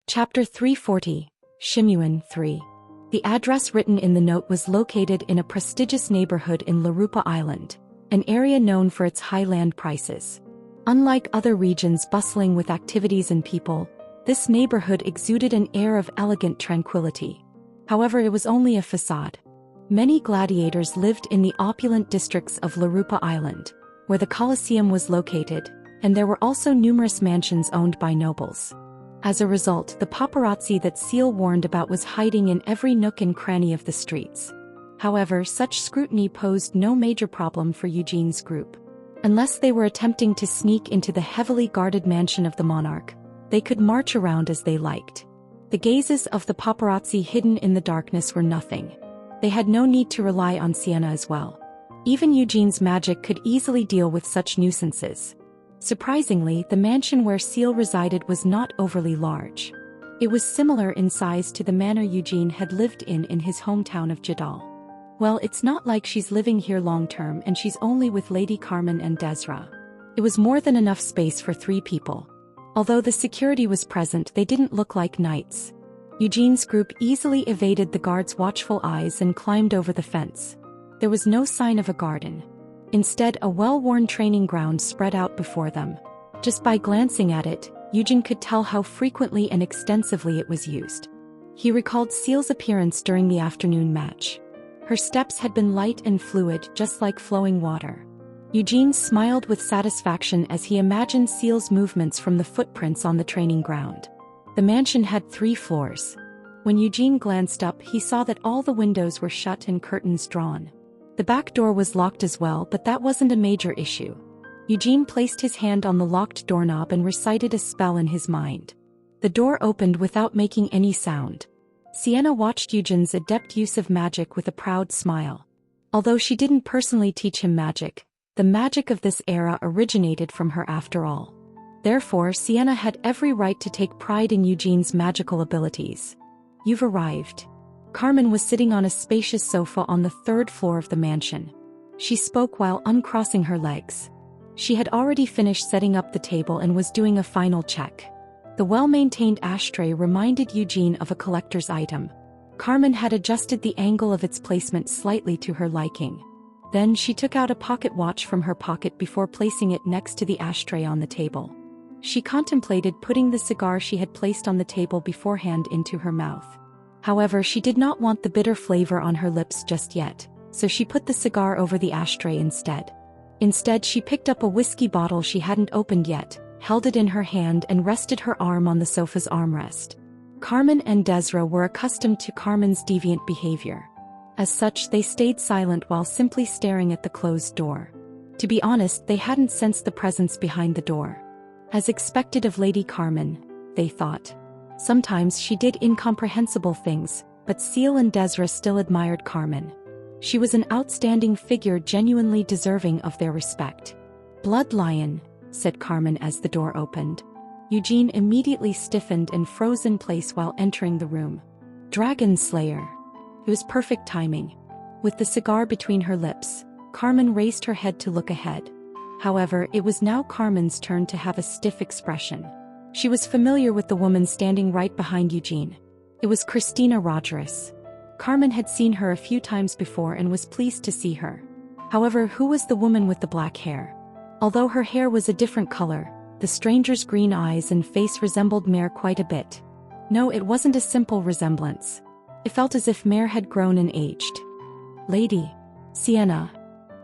Chapter 340, Shimuan 3. The address written in the note was located in a prestigious neighborhood in Larupa Island, an area known for its high land prices. Unlike other regions bustling with activities and people, this neighborhood exuded an air of elegant tranquility. However, it was only a facade. Many gladiators lived in the opulent districts of Larupa Island, where the Colosseum was located, and there were also numerous mansions owned by nobles. As a result, the paparazzi that Seal warned about was hiding in every nook and cranny of the streets. However, such scrutiny posed no major problem for Eugene's group. Unless they were attempting to sneak into the heavily guarded mansion of the monarch, they could march around as they liked. The gazes of the paparazzi hidden in the darkness were nothing. They had no need to rely on Sienna as well. Even Eugene's magic could easily deal with such nuisances. Surprisingly, the mansion where Seal resided was not overly large. It was similar in size to the manor Eugene had lived in his hometown of Jadal. Well, it's not like she's living here long-term and she's only with Lady Carmen and Desra. It was more than enough space for 3 people. Although the security was present, they didn't look like knights. Eugene's group easily evaded the guards' watchful eyes and climbed over the fence. There was no sign of a garden. Instead, a well-worn training ground spread out before them. Just by glancing at it, Eugene could tell how frequently and extensively it was used. He recalled Seal's appearance during the afternoon match. Her steps had been light and fluid, just like flowing water. Eugene smiled with satisfaction as he imagined Seal's movements from the footprints on the training ground. The mansion had 3 floors. When Eugene glanced up, he saw that all the windows were shut and curtains drawn. The back door was locked as well, but that wasn't a major issue. Eugene placed his hand on the locked doorknob and recited a spell in his mind. The door opened without making any sound. Sienna watched Eugene's adept use of magic with a proud smile. Although she didn't personally teach him magic, the magic of this era originated from her after all. Therefore, Sienna had every right to take pride in Eugene's magical abilities. "You've arrived." Carmen was sitting on a spacious sofa on the 3rd floor of the mansion. She spoke while uncrossing her legs. She had already finished setting up the table and was doing a final check. The well-maintained ashtray reminded Eugene of a collector's item. Carmen had adjusted the angle of its placement slightly to her liking. Then she took out a pocket watch from her pocket before placing it next to the ashtray on the table. She contemplated putting the cigar she had placed on the table beforehand into her mouth. However, she did not want the bitter flavor on her lips just yet, so she put the cigar over the ashtray instead. Instead, she picked up a whiskey bottle she hadn't opened yet, held it in her hand and rested her arm on the sofa's armrest. Carmen and Desra were accustomed to Carmen's deviant behavior. As such, they stayed silent while simply staring at the closed door. To be honest, they hadn't sensed the presence behind the door. As expected of Lady Carmen, they thought. Sometimes she did incomprehensible things, but Seal and Desra still admired Carmen. She was an outstanding figure, genuinely deserving of their respect. "Blood Lion," said Carmen as the door opened. Eugene immediately stiffened and froze in place while entering the room. "Dragon Slayer." It was perfect timing. With the cigar between her lips, Carmen raised her head to look ahead. However, it was now Carmen's turn to have a stiff expression. She was familiar with the woman standing right behind Eugene. It was Christina Rogerus. Carmen had seen her a few times before and was pleased to see her. However, who was the woman with the black hair? Although her hair was a different color, the stranger's green eyes and face resembled Mare quite a bit. No, it wasn't a simple resemblance. It felt as if Mare had grown and aged. "Lady Sienna."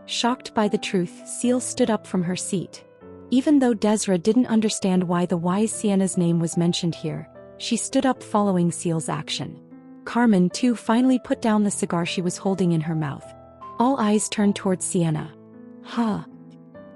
Shocked by the truth, Seal stood up from her seat. Even though Desra didn't understand why the wise Sienna's name was mentioned here, she stood up following Seal's action. Carmen, too, finally put down the cigar she was holding in her mouth. All eyes turned towards Sienna. "Huh."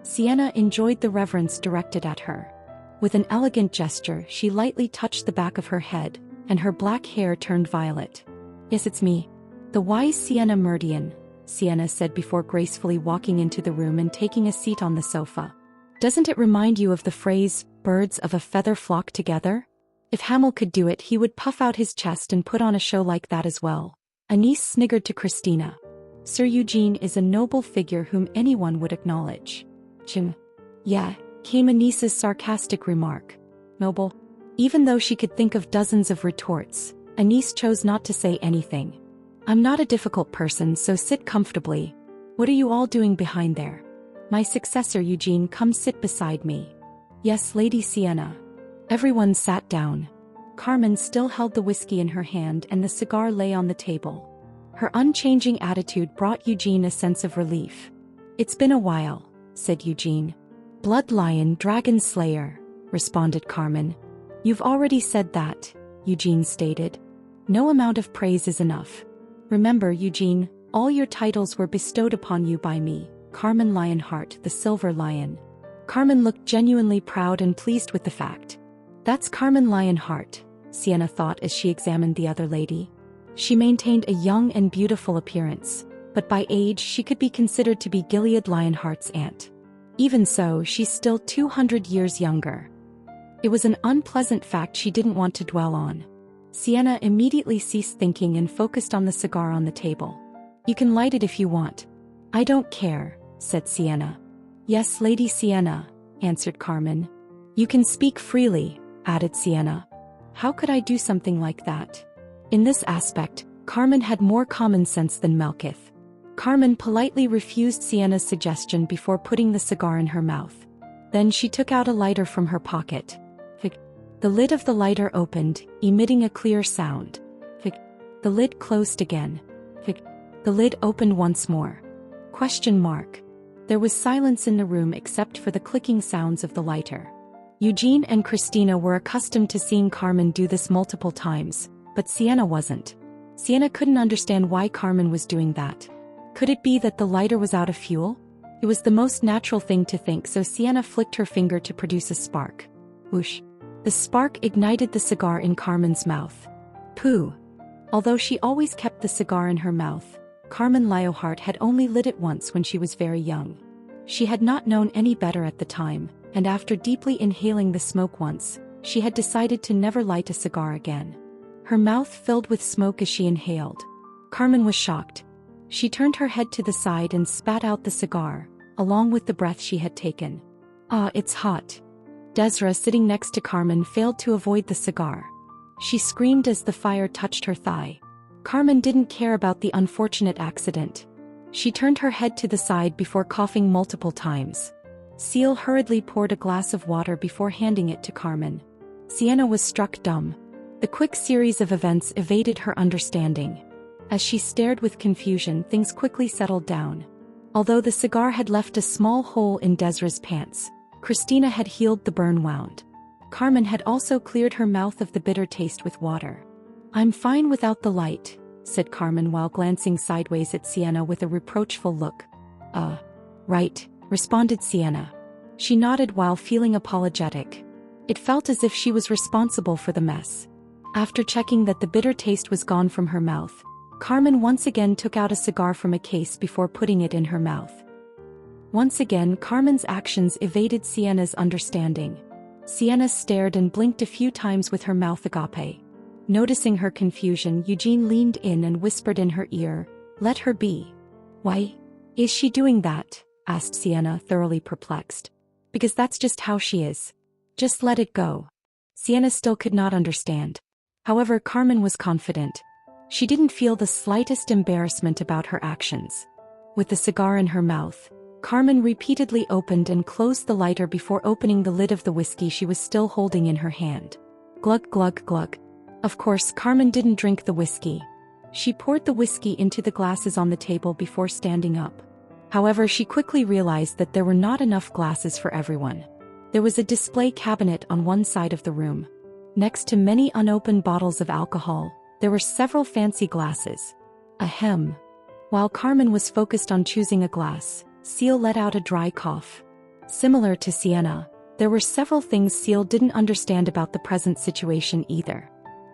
Sienna enjoyed the reverence directed at her. With an elegant gesture, she lightly touched the back of her head, and her black hair turned violet. "Yes, it's me. The wise Sienna Meridian," Sienna said before gracefully walking into the room and taking a seat on the sofa. "Doesn't it remind you of the phrase, 'birds of a feather flock together'? If Hamel could do it, he would puff out his chest and put on a show like that as well." Anise sniggered to Christina. "Sir Eugene is a noble figure whom anyone would acknowledge." "Yeah," came Anise's sarcastic remark. "Noble?" Even though she could think of dozens of retorts, Anise chose not to say anything. I'm not a difficult person, so sit comfortably. What are you all doing behind there? My successor Eugene, come sit beside me. Yes, Lady Sienna. Everyone sat down. Carmen still held the whiskey in her hand and the cigar lay on the table. Her unchanging attitude brought Eugene a sense of relief. It's been a while, said Eugene. Blood Lion, Dragon Slayer, responded Carmen. You've already said that, Eugene stated. No amount of praise is enough. Remember, Eugene, all your titles were bestowed upon you by me, Carmen Lionheart, the Silver Lion. Carmen looked genuinely proud and pleased with the fact. That's Carmen Lionheart, Sienna thought as she examined the other lady. She maintained a young and beautiful appearance, but by age she could be considered to be Gilead Lionheart's aunt. Even so, she's still 200 years younger. It was an unpleasant fact she didn't want to dwell on. Sienna immediately ceased thinking and focused on the cigar on the table. You can light it if you want. I don't care, said Sienna. Yes, Lady Sienna, answered Carmen. You can speak freely, added Sienna. How could I do something like that? In this aspect, Carmen had more common sense than Melkith. Carmen politely refused Sienna's suggestion before putting the cigar in her mouth. Then she took out a lighter from her pocket. The lid of the lighter opened, emitting a clear sound. The lid closed again. The lid opened once more. Question mark. There was silence in the room except for the clicking sounds of the lighter. Eugene and Christina were accustomed to seeing Carmen do this multiple times, but Sienna wasn't. Sienna couldn't understand why Carmen was doing that. Could it be that the lighter was out of fuel? It was the most natural thing to think, so Sienna flicked her finger to produce a spark. Whoosh. The spark ignited the cigar in Carmen's mouth. Pooh. Although she always kept the cigar in her mouth, Carmen Lionheart had only lit it once when she was very young. She had not known any better at the time, and after deeply inhaling the smoke once, she had decided to never light a cigar again. Her mouth filled with smoke as she inhaled. Carmen was shocked. She turned her head to the side and spat out the cigar, along with the breath she had taken. Ah, it's hot. Desra, sitting next to Carmen, failed to avoid the cigar. She screamed as the fire touched her thigh. Carmen didn't care about the unfortunate accident. She turned her head to the side before coughing multiple times. Seal hurriedly poured a glass of water before handing it to Carmen. Sienna was struck dumb. The quick series of events evaded her understanding. As she stared with confusion, things quickly settled down. Although the cigar had left a small hole in Desra's pants, Christina had healed the burn wound. Carmen had also cleared her mouth of the bitter taste with water. I'm fine without the light, said Carmen while glancing sideways at Sienna with a reproachful look. Right, responded Sienna. She nodded while feeling apologetic. It felt as if she was responsible for the mess. After checking that the bitter taste was gone from her mouth, Carmen once again took out a cigar from a case before putting it in her mouth. Once again, Carmen's actions evaded Sienna's understanding. Sienna stared and blinked a few times with her mouth agape. Noticing her confusion, Eugene leaned in and whispered in her ear, "Let her be." "Why is she doing that?" asked Sienna, thoroughly perplexed. "Because that's just how she is. Just let it go." Sienna still could not understand. However, Carmen was confident. She didn't feel the slightest embarrassment about her actions. With the cigar in her mouth, Carmen repeatedly opened and closed the lighter before opening the lid of the whiskey she was still holding in her hand. Glug glug glug. Of course, Carmen didn't drink the whiskey. She poured the whiskey into the glasses on the table before standing up. However, she quickly realized that there were not enough glasses for everyone. There was a display cabinet on one side of the room. Next to many unopened bottles of alcohol, there were several fancy glasses. Ahem. While Carmen was focused on choosing a glass, Seal let out a dry cough. Similar to Sienna, there were several things Seal didn't understand about the present situation either.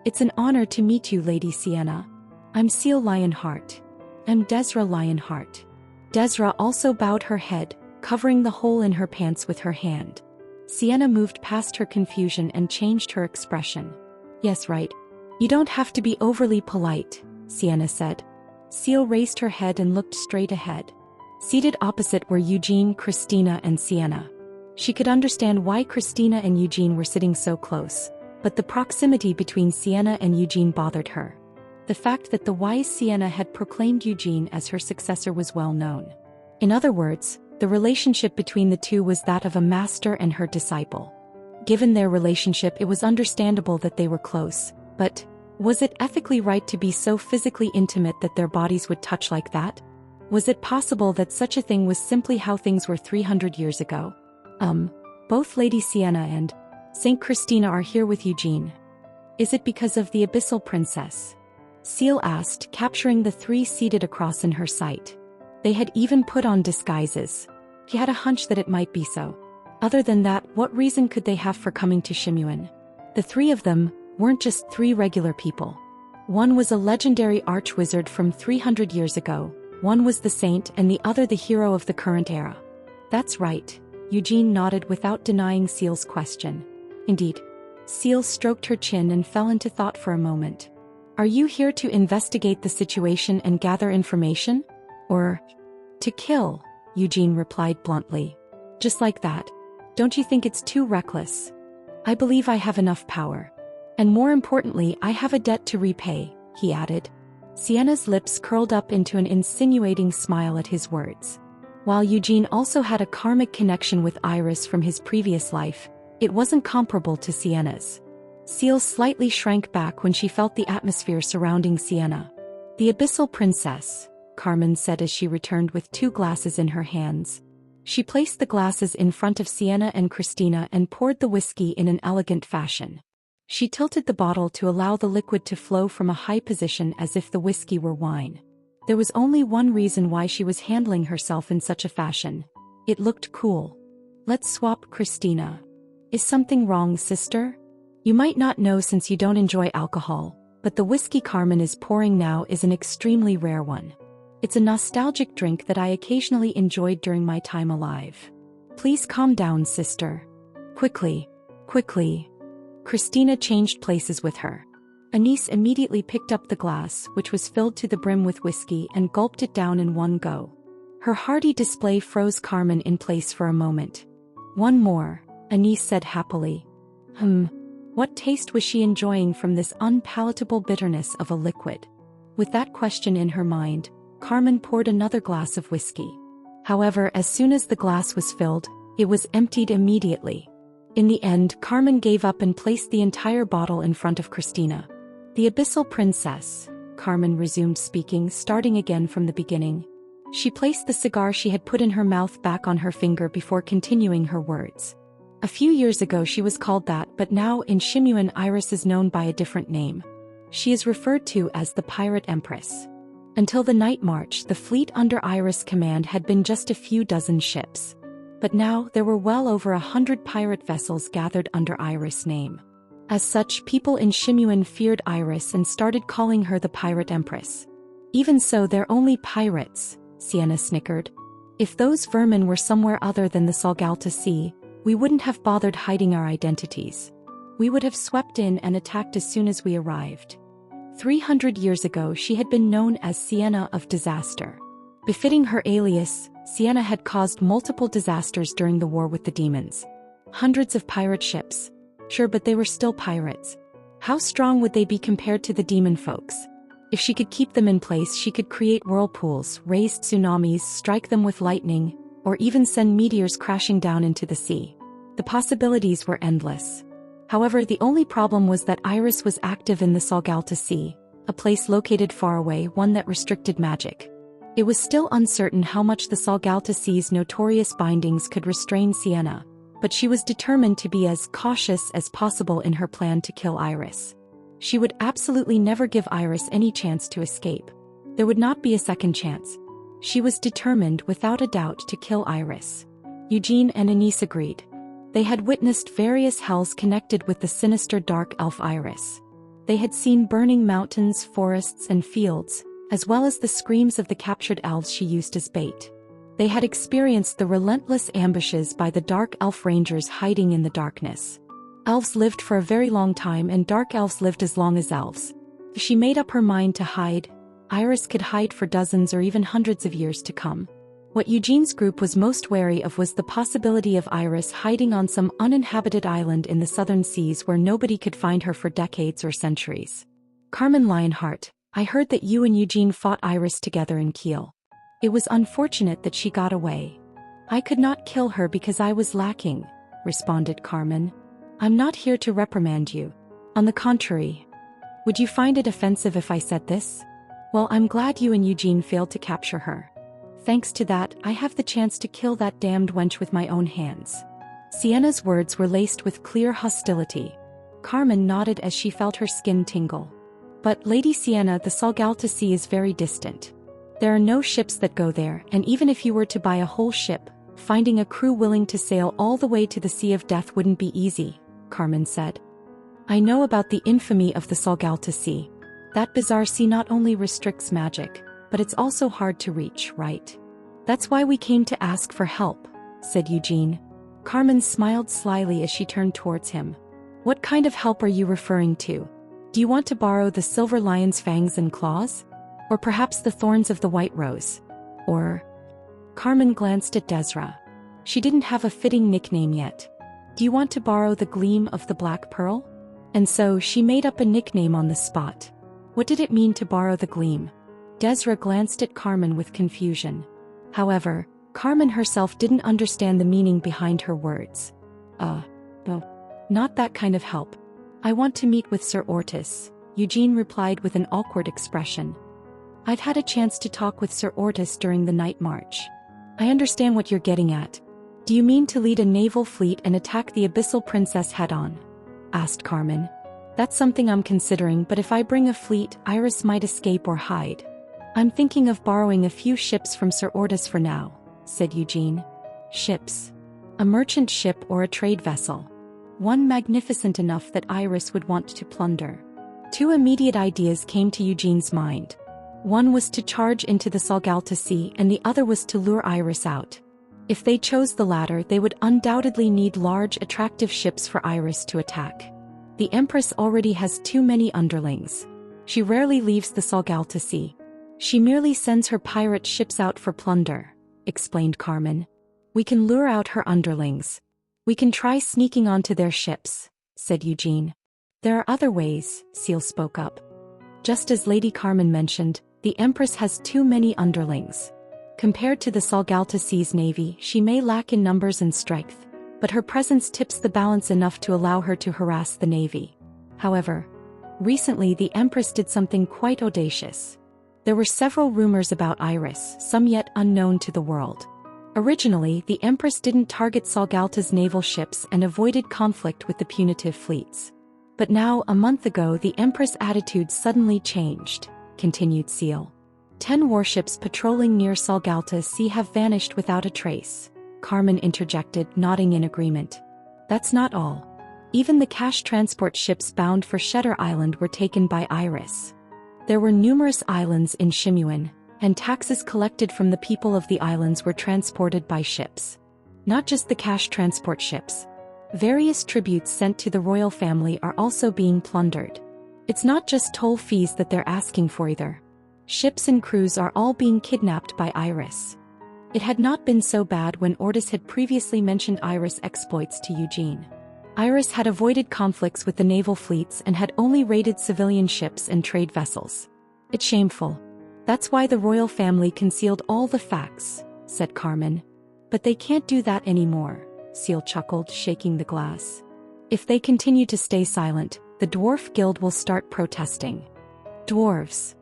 "It's an honor to meet you, Lady Sienna. I'm Seal Lionheart. I'm Desra Lionheart." Desra also bowed her head, covering the hole in her pants with her hand. Sienna moved past her confusion and changed her expression. "Yes, right. You don't have to be overly polite," Sienna said. Seal raised her head and looked straight ahead. Seated opposite were Eugene, Christina, and Sienna. She could understand why Christina and Eugene were sitting so close. But the proximity between Sienna and Eugene bothered her. The fact that the wise Sienna had proclaimed Eugene as her successor was well known. In other words, the relationship between the two was that of a master and her disciple. Given their relationship, it was understandable that they were close, but was it ethically right to be so physically intimate that their bodies would touch like that? Was it possible that such a thing was simply how things were 300 years ago? Both Lady Sienna and Saint Christina are here with Eugene. Is it because of the Abyssal Princess? Seal asked, capturing the three seated across in her sight. They had even put on disguises. He had a hunch that it might be so. Other than that, what reason could they have for coming to Shimuin? The three of them weren't just three regular people. One was a legendary archwizard from 300 years ago, one was the saint, and the other the hero of the current era. That's right, Eugene nodded without denying Seal's question. Indeed. Seal stroked her chin and fell into thought for a moment. Are you here to investigate the situation and gather information? Or to kill? Eugene replied bluntly. Just like that. Don't you think it's too reckless? I believe I have enough power. And more importantly, I have a debt to repay, he added. Sienna's lips curled up into an insinuating smile at his words. While Eugene also had a karmic connection with Iris from his previous life, it wasn't comparable to Sienna's. Seal slightly shrank back when she felt the atmosphere surrounding Sienna. The Abyssal Princess, Carmen said as she returned with two glasses in her hands. She placed the glasses in front of Sienna and Christina and poured the whiskey in an elegant fashion. She tilted the bottle to allow the liquid to flow from a high position as if the whiskey were wine. There was only one reason why she was handling herself in such a fashion. It looked cool. Let's swap, Christina. Is something wrong, sister? You might not know since you don't enjoy alcohol, but the whiskey Carmen is pouring now is an extremely rare one. It's a nostalgic drink that I occasionally enjoyed during my time alive. Please calm down, sister. Quickly. Christina changed places with her. Anise immediately picked up the glass, which was filled to the brim with whiskey, and gulped it down in one go. Her hearty display froze Carmen in place for a moment. One more, Anise said happily. What taste was she enjoying from this unpalatable bitterness of a liquid? With that question in her mind, Carmen poured another glass of whiskey. However, as soon as the glass was filled, it was emptied immediately. In the end, Carmen gave up and placed the entire bottle in front of Christina. The Abyssal Princess, Carmen resumed speaking, starting again from the beginning. She placed the cigar she had put in her mouth back on her finger before continuing her words. A few years ago she was called that, but now in Shimuin Iris is known by a different name. She is referred to as the Pirate Empress. Until the Night March, the fleet under Iris' command had been just a few dozen ships. But now there were well over 100 pirate vessels gathered under Iris' name. As such, people in Shimuin feared Iris and started calling her the Pirate Empress. Even so, they're only pirates, Sienna snickered. If those vermin were somewhere other than the Salgalta Sea, we wouldn't have bothered hiding our identities. We would have swept in and attacked as soon as we arrived. 300 years ago she had been known as Sienna of Disaster. Befitting her alias, Sienna had caused multiple disasters during the war with the demons. Hundreds of pirate ships. Sure, but they were still pirates. How strong would they be compared to the demon folks? If she could keep them in place, she could create whirlpools, raise tsunamis, strike them with lightning, or even send meteors crashing down into the sea. The possibilities were endless. However, the only problem was that Iris was active in the Salgalta Sea, a place located far away, one that restricted magic. It was still uncertain how much the Salgalta Sea's notorious bindings could restrain Sienna, but she was determined to be as cautious as possible in her plan to kill Iris. She would absolutely never give Iris any chance to escape. There would not be a second chance. She was determined, without a doubt, to kill Iris. Eugene and Anise agreed. They had witnessed various hells connected with the sinister dark elf Iris. They had seen burning mountains, forests, and fields, as well as the screams of the captured elves she used as bait. They had experienced the relentless ambushes by the dark elf rangers hiding in the darkness. Elves lived for a very long time, and dark elves lived as long as elves. If she made up her mind to hide, Iris could hide for dozens or even hundreds of years to come. What Eugene's group was most wary of was the possibility of Iris hiding on some uninhabited island in the southern seas where nobody could find her for decades or centuries. Carmen Lionheart, I heard that you and Eugene fought Iris together in Kiel. It was unfortunate that she got away. I could not kill her because I was lacking, responded Carmen. I'm not here to reprimand you. On the contrary. Would you find it offensive if I said this? Well, I'm glad you and Eugene failed to capture her. Thanks to that, I have the chance to kill that damned wench with my own hands. Sienna's words were laced with clear hostility. Carmen nodded as she felt her skin tingle. But, Lady Sienna, the Salgalta Sea is very distant. There are no ships that go there, and even if you were to buy a whole ship, finding a crew willing to sail all the way to the Sea of Death wouldn't be easy, Carmen said. I know about the infamy of the Salgalta Sea. That bizarre sea not only restricts magic, but it's also hard to reach, right? That's why we came to ask for help, said Eugene. Carmen smiled slyly as she turned towards him. What kind of help are you referring to? Do you want to borrow the silver lion's fangs and claws? Or perhaps the thorns of the white rose? Or... Carmen glanced at Desra. She didn't have a fitting nickname yet. Do you want to borrow the gleam of the black pearl? And so she made up a nickname on the spot. What did it mean to borrow the gleam? Desra glanced at Carmen with confusion. However, Carmen herself didn't understand the meaning behind her words. No, not that kind of help. I want to meet with Sir Ortis, Eugene replied with an awkward expression. I've had a chance to talk with Sir Ortis during the night march. I understand what you're getting at. Do you mean to lead a naval fleet and attack the Abyssal Princess head-on? Asked Carmen. That's something I'm considering, but if I bring a fleet, Iris might escape or hide. I'm thinking of borrowing a few ships from Sir Ortis for now, said Eugene. Ships. A merchant ship or a trade vessel. One magnificent enough that Iris would want to plunder. Two immediate ideas came to Eugene's mind. One was to charge into the Salgalta Sea and the other was to lure Iris out. If they chose the latter, they would undoubtedly need large, attractive ships for Iris to attack. The Empress already has too many underlings. She rarely leaves the Salgalta Sea. She merely sends her pirate ships out for plunder, explained Carmen. We can lure out her underlings. We can try sneaking onto their ships, said Eugene. There are other ways, Seal spoke up. Just as Lady Carmen mentioned, the Empress has too many underlings. Compared to the Salgalta Sea's navy, she may lack in numbers and strength, but her presence tips the balance enough to allow her to harass the navy. However, recently the Empress did something quite audacious. There were several rumors about Iris, some yet unknown to the world. Originally, the Empress didn't target Salgalta's naval ships and avoided conflict with the punitive fleets. But now, a month ago, the Empress' attitude suddenly changed, continued Seal. 10 warships patrolling near Salgalta Sea have vanished without a trace, Carmen interjected, nodding in agreement. That's not all. Even the cash transport ships bound for Shetter Island were taken by Iris. There were numerous islands in Shimuan, and taxes collected from the people of the islands were transported by ships. Not just the cash transport ships. Various tributes sent to the royal family are also being plundered. It's not just toll fees that they're asking for either. Ships and crews are all being kidnapped by Iris. It had not been so bad when Ortis had previously mentioned Iris' exploits to Eugene. Iris had avoided conflicts with the naval fleets and had only raided civilian ships and trade vessels. It's shameful. That's why the royal family concealed all the facts, said Carmen. But they can't do that anymore, Seal chuckled, shaking the glass. If they continue to stay silent, the Dwarf Guild will start protesting. Dwarves.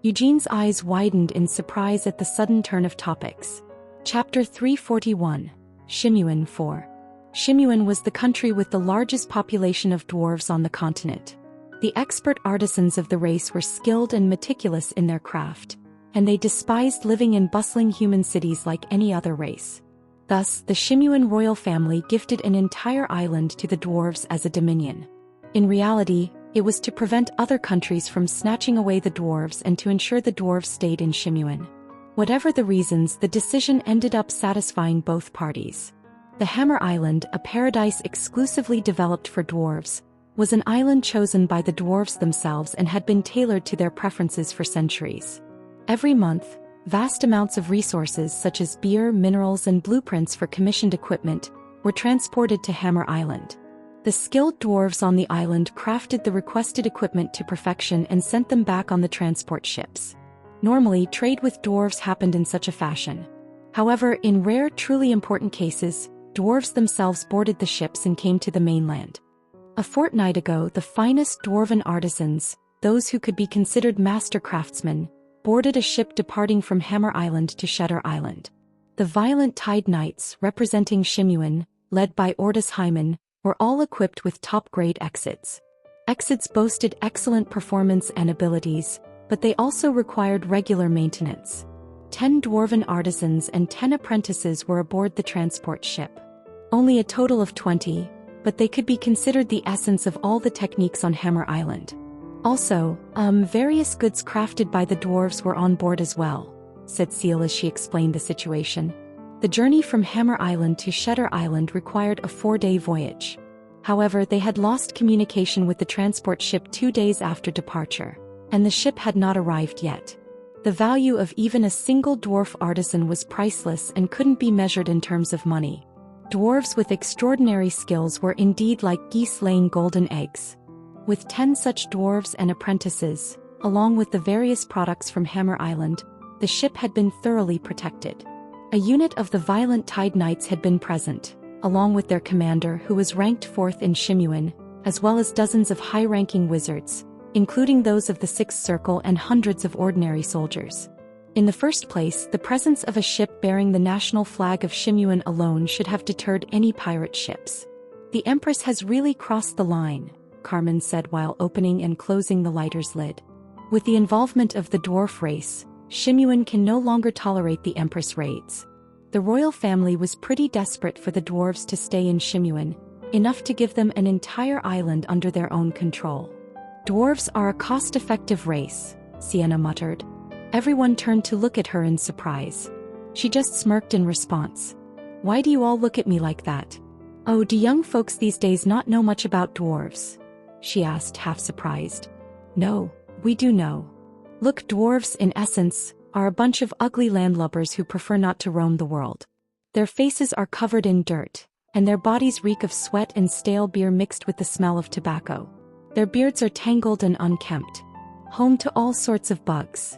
Eugene's eyes widened in surprise at the sudden turn of topics. Chapter 341. Shimuan 4. Shimuan was the country with the largest population of dwarves on the continent. The expert artisans of the race were skilled and meticulous in their craft, and they despised living in bustling human cities like any other race. Thus, the Shimuan royal family gifted an entire island to the dwarves as a dominion. In reality, it was to prevent other countries from snatching away the dwarves and to ensure the dwarves stayed in Shimuan. Whatever the reasons, the decision ended up satisfying both parties. The Hammer Island, a paradise exclusively developed for dwarves, was an island chosen by the dwarves themselves and had been tailored to their preferences for centuries. Every month, Vast amounts of resources such as beer, minerals, and blueprints for commissioned equipment were transported to Hammer Island. The skilled dwarves on the island crafted the requested equipment to perfection and sent them back on the transport ships. Normally, trade with dwarves happened in such a fashion. However, in rare, truly important cases, dwarves themselves boarded the ships and came to the mainland. A fortnight ago, the finest dwarven artisans, those who could be considered master craftsmen, boarded a ship departing from Hammer Island to Shutter Island. The Violent Tide Knights, representing Shimuin, led by Ordus Hyman, were all equipped with top-grade exits. Exits boasted excellent performance and abilities, but they also required regular maintenance. 10 dwarven artisans and 10 apprentices were aboard the transport ship. Only a total of 20, but they could be considered the essence of all the techniques on Hammer Island. Also, various goods crafted by the dwarves were on board as well, said Seal as she explained the situation. The journey from Hammer Island to Shutter Island required a 4-day voyage. However, they had lost communication with the transport ship 2 days after departure, and the ship had not arrived yet. The value of even a single dwarf artisan was priceless and couldn't be measured in terms of money. Dwarves with extraordinary skills were indeed like geese laying golden eggs. With 10 such dwarves and apprentices, along with the various products from Hammer Island, the ship had been thoroughly protected. A unit of the Violent Tide Knights had been present, along with their commander who was ranked 4th in Shimuin, as well as dozens of high-ranking wizards, including those of the Sixth Circle and hundreds of ordinary soldiers. In the first place, the presence of a ship bearing the national flag of Shimuin alone should have deterred any pirate ships. "The Empress has really crossed the line," Carmen said while opening and closing the lighter's lid. "With the involvement of the dwarf race, Shimuin can no longer tolerate the Empress raids." The royal family was pretty desperate for the dwarves to stay in Shimuin, enough to give them an entire island under their own control. "Dwarves are a cost-effective race," Sienna muttered. Everyone turned to look at her in surprise. She just smirked in response. "Why do you all look at me like that? Oh, do young folks these days not know much about dwarves?" she asked, half surprised. "No, we do know. Look, dwarves, in essence, are a bunch of ugly landlubbers who prefer not to roam the world. Their faces are covered in dirt, and their bodies reek of sweat and stale beer mixed with the smell of tobacco. Their beards are tangled and unkempt, home to all sorts of bugs."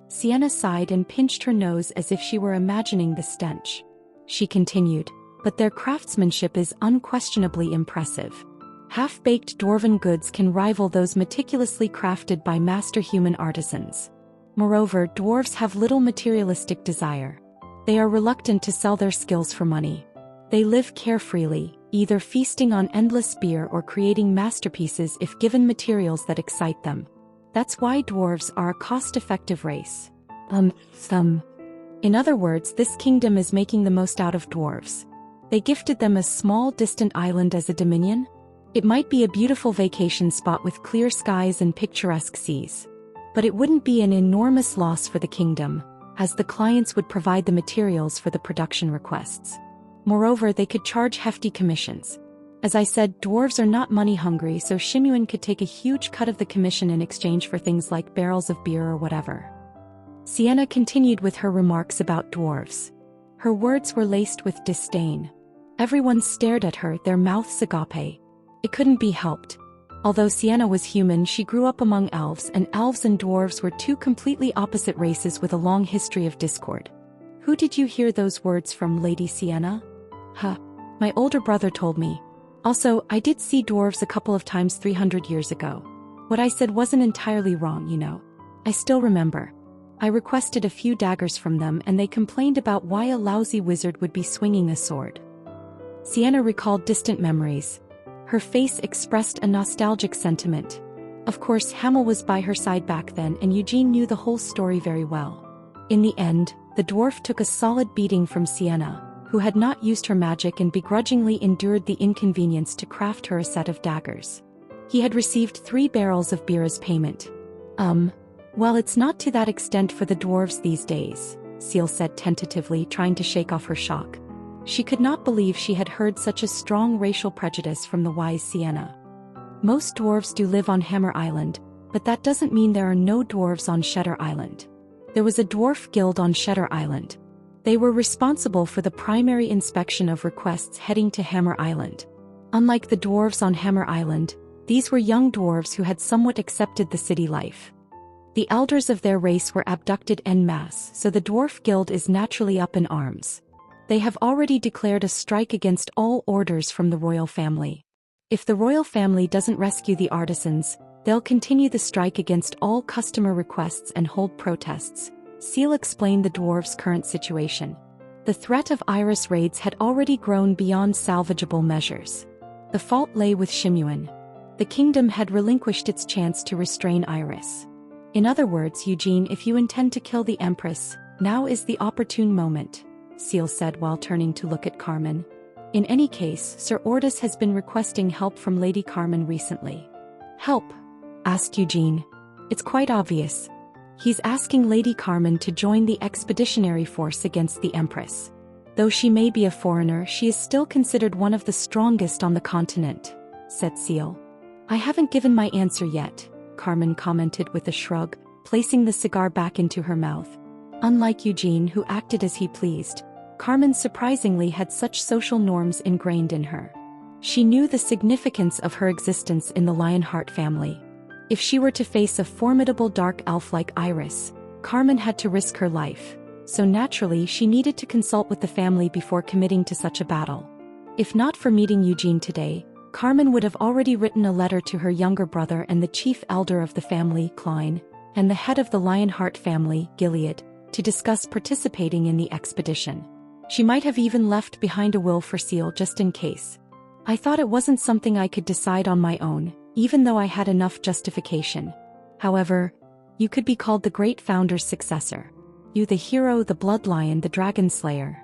Sienna sighed and pinched her nose as if she were imagining the stench. She continued, "But their craftsmanship is unquestionably impressive. Half-baked dwarven goods can rival those meticulously crafted by master human artisans. Moreover, dwarves have little materialistic desire. They are reluctant to sell their skills for money. They live carefreely, either feasting on endless beer or creating masterpieces if given materials that excite them. That's why dwarves are a cost-effective race." In other words, this kingdom is making the most out of dwarves. They gifted them a small, distant island as a dominion. It might be a beautiful vacation spot with clear skies and picturesque seas. But it wouldn't be an enormous loss for the kingdom, as the clients would provide the materials for the production requests. Moreover, they could charge hefty commissions. As I said, dwarves are not money-hungry, so Shimuin could take a huge cut of the commission in exchange for things like barrels of beer or whatever. Sienna continued with her remarks about dwarves. Her words were laced with disdain. Everyone stared at her, their mouths agape. It couldn't be helped. Although Sienna was human, she grew up among elves, and elves and dwarves were two completely opposite races with a long history of discord. "Who did you hear those words from, Lady Sienna?" My older brother told me. Also, I did see dwarves a couple of times 300 years ago. What I said wasn't entirely wrong, you know. I still remember. I requested a few daggers from them and they complained about why a lousy wizard would be swinging a sword." Sienna recalled distant memories. Her face expressed a nostalgic sentiment. Of course, Hamel was by her side back then and Eugene knew the whole story very well. In the end, the dwarf took a solid beating from Sienna, who had not used her magic and begrudgingly endured the inconvenience to craft her a set of daggers. He had received 3 barrels of beer as payment. Well, it's not to that extent for the dwarves these days," Seal said tentatively, trying to shake off her shock. She could not believe she had heard such a strong racial prejudice from the wise Sienna. "Most dwarves do live on Hammer Island, but that doesn't mean there are no dwarves on Shutter Island. There was a dwarf guild on Shutter Island. They were responsible for the primary inspection of requests heading to Hammer Island. Unlike the dwarves on Hammer Island, these were young dwarves who had somewhat accepted the city life. The elders of their race were abducted en masse, so the dwarf guild is naturally up in arms. They have already declared a strike against all orders from the royal family. If the royal family doesn't rescue the artisans, they'll continue the strike against all customer requests and hold protests. Seal explained the dwarves' current situation. The threat of Iris raids had already grown beyond salvageable measures. The fault lay with Shimuan. The kingdom had relinquished its chance to restrain Iris. In other words, Eugene, if you intend to kill the Empress, now is the opportune moment, Seal said while turning to look at Carmen. In any case, Sir Ortis has been requesting help from Lady Carmen recently. Help? Asked Eugene. It's quite obvious. He's asking Lady Carmen to join the expeditionary force against the Empress. Though she may be a foreigner, she is still considered one of the strongest on the continent, said Seal. I haven't given my answer yet, Carmen commented with a shrug, placing the cigar back into her mouth. Unlike Eugene, who acted as he pleased, Carmen surprisingly had such social norms ingrained in her. She knew the significance of her existence in the Lionheart family. If she were to face a formidable dark elf like Iris, Carmen had to risk her life, so naturally she needed to consult with the family before committing to such a battle. If not for meeting Eugene today, Carmen would have already written a letter to her younger brother and the chief elder of the family, Klein, and the head of the Lionheart family, Gilead, to discuss participating in the expedition. She might have even left behind a will for Seal just in case. I thought it wasn't something I could decide on my own, even though I had enough justification. However, you could be called the great founder's successor. You the hero, the bloodlion, the dragon slayer.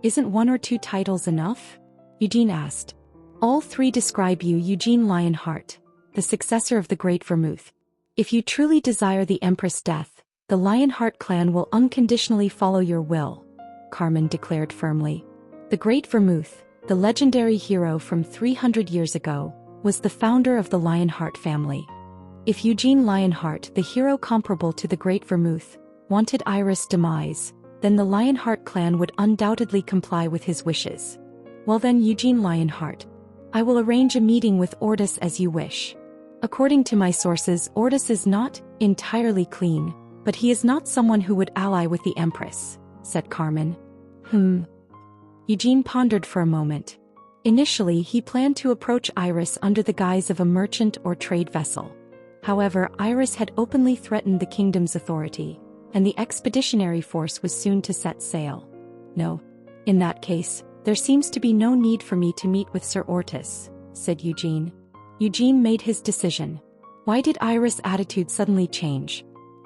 Isn't one or two titles enough? Eugene asked. All three describe you, Eugene Lionheart, the successor of the Great Vermouth. If you truly desire the Empress' death, the Lionheart clan will unconditionally follow your will, Carmen declared firmly. The Great Vermouth, the legendary hero from 300 years ago, was the founder of the Lionheart family. If Eugene Lionheart, the hero comparable to the Great Vermouth, wanted Iris' demise, then the Lionheart clan would undoubtedly comply with his wishes. Well then, Eugene Lionheart, I will arrange a meeting with Ortis as you wish. According to my sources, Ortis is not entirely clean, but he is not someone who would ally with the Empress, said Carmen. Eugene pondered for a moment. Initially, he planned to approach Iris under the guise of a merchant or trade vessel. However, Iris had openly threatened the kingdom's authority, and the expeditionary force was soon to set sail. No. In that case, there seems to be no need for me to meet with Sir Ortis, said Eugene. Eugene made his decision. Why did Iris' attitude suddenly change?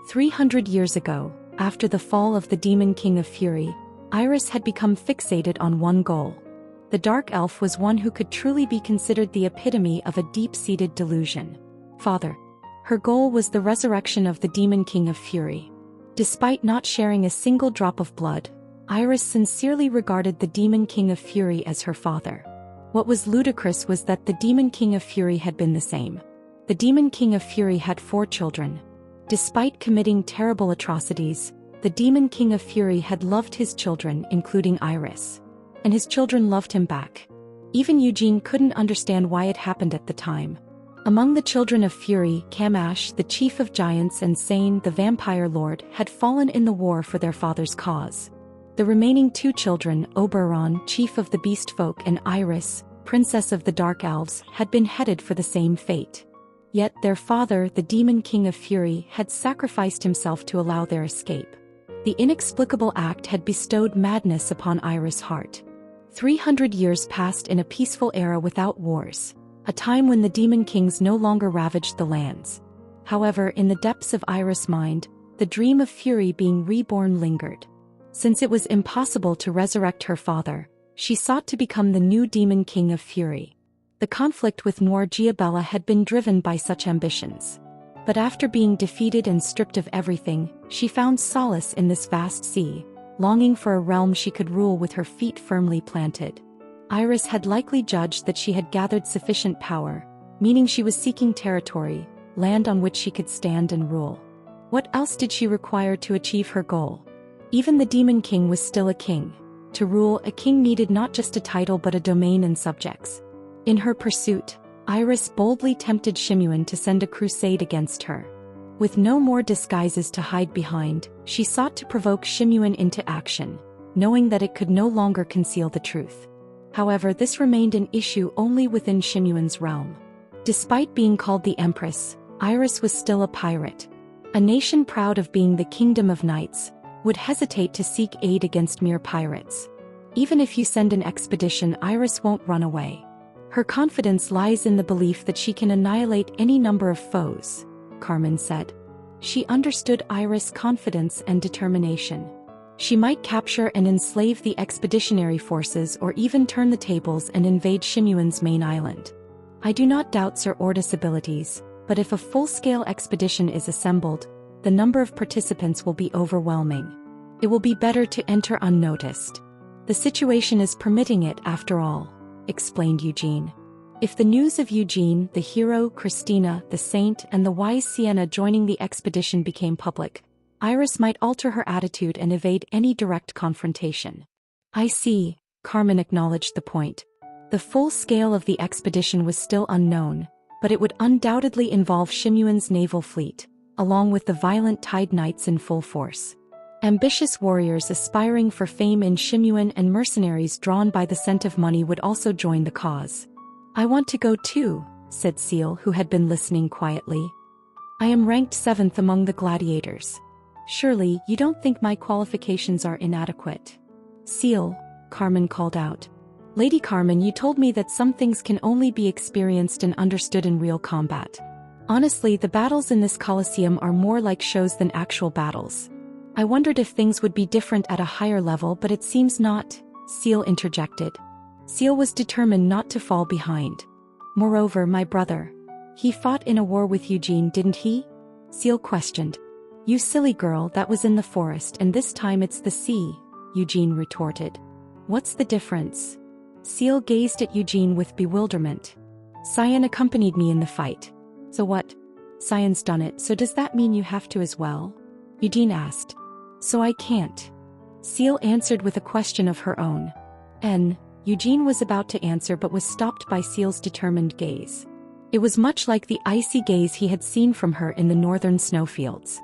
300 years ago, after the fall of the Demon King of Fury, Iris had become fixated on one goal. The Dark Elf was one who could truly be considered the epitome of a deep-seated delusion. Father. Her goal was the resurrection of the Demon King of Fury. Despite not sharing a single drop of blood, Iris sincerely regarded the Demon King of Fury as her father. What was ludicrous was that the Demon King of Fury had been the same. The Demon King of Fury had 4 children. Despite committing terrible atrocities, the Demon King of Fury had loved his children, including Iris. And his children loved him back. Even Eugene couldn't understand why it happened at the time. Among the children of Fury, Kamash, the chief of giants, and Sane, the vampire lord, had fallen in the war for their father's cause. The remaining 2 children, Oberon, chief of the beast folk, and Iris, princess of the dark elves, had been headed for the same fate. Yet their father, the Demon King of Fury, had sacrificed himself to allow their escape. The inexplicable act had bestowed madness upon Iris' heart. 300 years passed in a peaceful era without wars, a time when the Demon Kings no longer ravaged the lands. However, in the depths of Iris' mind, the dream of Fury being reborn lingered. Since it was impossible to resurrect her father, she sought to become the new Demon King of Fury. The conflict with Noir Giabella had been driven by such ambitions. But after being defeated and stripped of everything, she found solace in this vast sea, longing for a realm she could rule with her feet firmly planted. Iris had likely judged that she had gathered sufficient power, meaning she was seeking territory, land on which she could stand and rule. What else did she require to achieve her goal? Even the Demon King was still a king. To rule, a king needed not just a title but a domain and subjects. In her pursuit, Iris boldly tempted Shimyuan to send a crusade against her. With no more disguises to hide behind, she sought to provoke Shimyuan into action, knowing that it could no longer conceal the truth. However, this remained an issue only within Shimyuan's realm. Despite being called the Empress, Iris was still a pirate. A nation proud of being the Kingdom of Knights would hesitate to seek aid against mere pirates. Even if you send an expedition, Iris won't run away. Her confidence lies in the belief that she can annihilate any number of foes, Carmen said. She understood Iris' confidence and determination. She might capture and enslave the expeditionary forces or even turn the tables and invade Shimyuan's main island. I do not doubt Sir Ordis' abilities, but if a full-scale expedition is assembled, the number of participants will be overwhelming. It will be better to enter unnoticed. The situation is permitting it after all, explained Eugene. If the news of Eugene, the hero, Christina, the saint, and the wise Sienna joining the expedition became public, Iris might alter her attitude and evade any direct confrontation. I see, Carmen acknowledged the point. The full scale of the expedition was still unknown, but it would undoubtedly involve Shimyuan's naval fleet, along with the violent Tide Knights in full force. Ambitious warriors aspiring for fame in Shimyuan and mercenaries drawn by the scent of money would also join the cause. I want to go too, said Seal, who had been listening quietly. I am ranked 7th among the gladiators. Surely, you don't think my qualifications are inadequate? Seal, Carmen called out. Lady Carmen, you told me that some things can only be experienced and understood in real combat. Honestly, the battles in this Colosseum are more like shows than actual battles. I wondered if things would be different at a higher level, but it seems not, Seal interjected. Seal was determined not to fall behind. Moreover, my brother. He fought in a war with Eugene, didn't he? Seal questioned. You silly girl, that was in the forest and this time it's the sea, Eugene retorted. What's the difference? Seal gazed at Eugene with bewilderment. Cyan accompanied me in the fight. So what? Cyan's done it, so does that mean you have to as well? Eugene asked. So I can't. Seal answered with a question of her own. Eugene was about to answer but was stopped by Seal's determined gaze. It was much like the icy gaze he had seen from her in the northern snowfields.